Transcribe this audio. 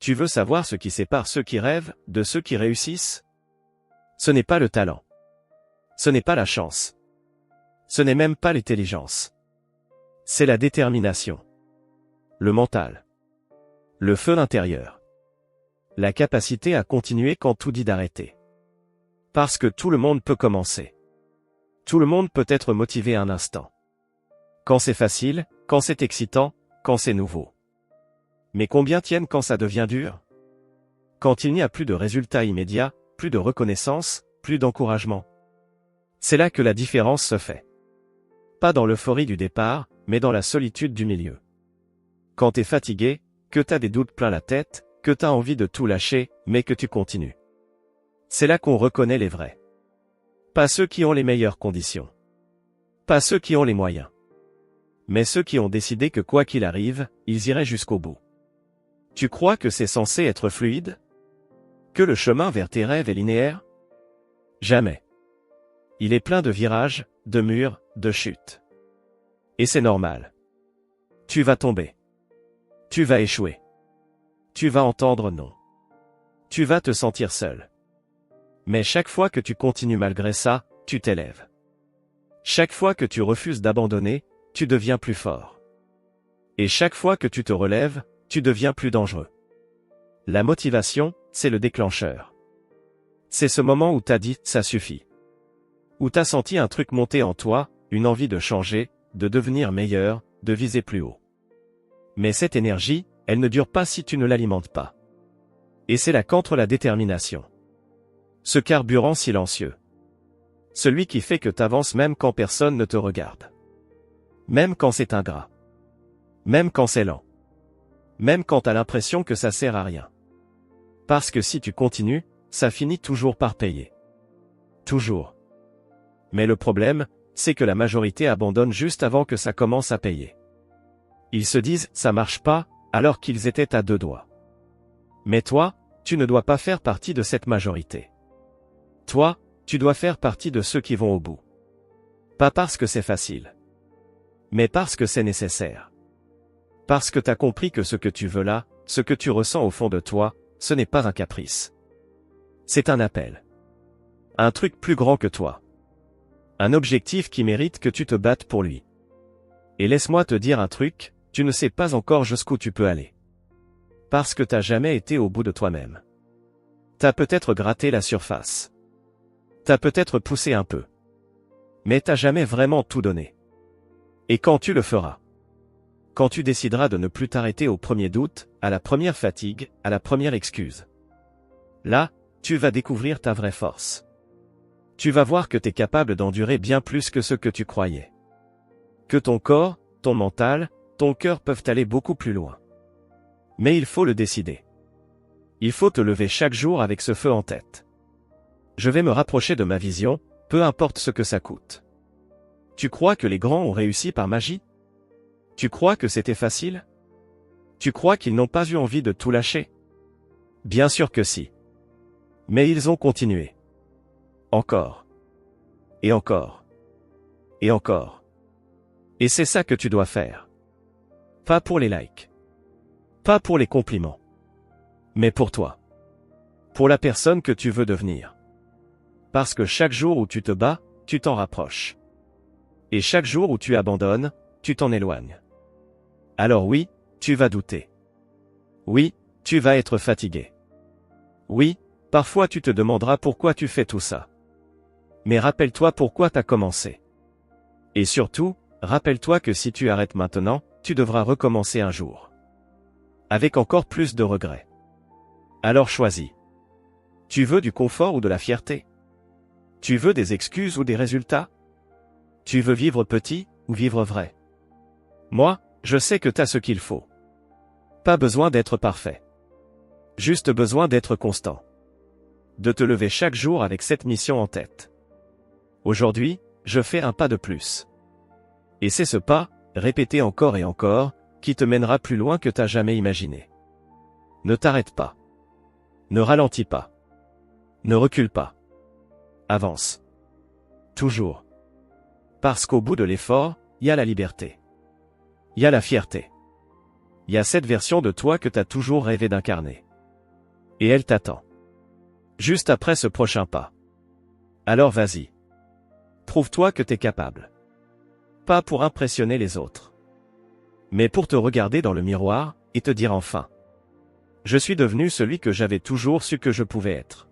Tu veux savoir ce qui sépare ceux qui rêvent de ceux qui réussissent? Ce n'est pas le talent. Ce n'est pas la chance. Ce n'est même pas l'intelligence. C'est la détermination. Le mental. Le feu intérieur. La capacité à continuer quand tout dit d'arrêter. Parce que tout le monde peut commencer. Tout le monde peut être motivé un instant. Quand c'est facile, quand c'est excitant, quand c'est nouveau. Mais combien tiennent quand ça devient dur? Quand il n'y a plus de résultats immédiats, plus de reconnaissance, plus d'encouragement. C'est là que la différence se fait. Pas dans l'euphorie du départ, mais dans la solitude du milieu. Quand t'es fatigué, que t'as des doutes plein la tête, que t'as envie de tout lâcher, mais que tu continues. C'est là qu'on reconnaît les vrais. Pas ceux qui ont les meilleures conditions. Pas ceux qui ont les moyens. Mais ceux qui ont décidé que quoi qu'il arrive, ils iraient jusqu'au bout. Tu crois que c'est censé être fluide? Que le chemin vers tes rêves est linéaire? Jamais. Il est plein de virages, de murs, de chutes. Et c'est normal. Tu vas tomber. Tu vas échouer. Tu vas entendre non. Tu vas te sentir seul. Mais chaque fois que tu continues malgré ça, tu t'élèves. Chaque fois que tu refuses d'abandonner, tu deviens plus fort. Et chaque fois que tu te relèves, tu deviens plus dangereux. La motivation, c'est le déclencheur. C'est ce moment où t'as dit « ça suffit ». Où t'as senti un truc monter en toi, une envie de changer, de devenir meilleur, de viser plus haut. Mais cette énergie, elle ne dure pas si tu ne l'alimentes pas. Et c'est là qu'entre la détermination. Ce carburant silencieux. Celui qui fait que t'avances même quand personne ne te regarde. Même quand c'est ingrat. Même quand c'est lent. Même quand t'as l'impression que ça sert à rien. Parce que si tu continues, ça finit toujours par payer. Toujours. Mais le problème, c'est que la majorité abandonne juste avant que ça commence à payer. Ils se disent « ça marche pas », alors qu'ils étaient à deux doigts. Mais toi, tu ne dois pas faire partie de cette majorité. Toi, tu dois faire partie de ceux qui vont au bout. Pas parce que c'est facile. Mais parce que c'est nécessaire. Parce que t'as compris que ce que tu veux là, ce que tu ressens au fond de toi, ce n'est pas un caprice. C'est un appel. Un truc plus grand que toi. Un objectif qui mérite que tu te battes pour lui. Et laisse-moi te dire un truc, tu ne sais pas encore jusqu'où tu peux aller. Parce que t'as jamais été au bout de toi-même. T'as peut-être gratté la surface. T'as peut-être poussé un peu. Mais t'as jamais vraiment tout donné. Et quand tu le feras? Quand tu décideras de ne plus t'arrêter au premier doute, à la première fatigue, à la première excuse. Là, tu vas découvrir ta vraie force. Tu vas voir que t'es capable d'endurer bien plus que ce que tu croyais. Que ton corps, ton mental, ton cœur peuvent aller beaucoup plus loin. Mais il faut le décider. Il faut te lever chaque jour avec ce feu en tête. Je vais me rapprocher de ma vision, peu importe ce que ça coûte. Tu crois que les grands ont réussi par magie? Tu crois que c'était facile? Tu crois qu'ils n'ont pas eu envie de tout lâcher? Bien sûr que si. Mais ils ont continué. Encore. Et encore. Et encore. Et c'est ça que tu dois faire. Pas pour les likes. Pas pour les compliments. Mais pour toi. Pour la personne que tu veux devenir. Parce que chaque jour où tu te bats, tu t'en rapproches. Et chaque jour où tu abandonnes, tu t'en éloignes. Alors oui, tu vas douter. Oui, tu vas être fatigué. Oui, parfois tu te demanderas pourquoi tu fais tout ça. Mais rappelle-toi pourquoi t'as commencé. Et surtout, rappelle-toi que si tu arrêtes maintenant, tu devras recommencer un jour. Avec encore plus de regrets. Alors choisis. Tu veux du confort ou de la fierté? Tu veux des excuses ou des résultats? Tu veux vivre petit ou vivre vrai? Moi, je sais que t'as ce qu'il faut. Pas besoin d'être parfait. Juste besoin d'être constant. De te lever chaque jour avec cette mission en tête. Aujourd'hui, je fais un pas de plus. Et c'est ce pas, répété encore et encore, qui te mènera plus loin que t'as jamais imaginé. Ne t'arrête pas. Ne ralentis pas. Ne recule pas. Avance. Toujours. Parce qu'au bout de l'effort, il y a la liberté. Il y a la fierté. Il y a cette version de toi que t'as toujours rêvé d'incarner. Et elle t'attend. Juste après ce prochain pas. Alors vas-y. Prouve-toi que t'es capable. Pas pour impressionner les autres. Mais pour te regarder dans le miroir, et te dire enfin. Je suis devenu celui que j'avais toujours su que je pouvais être.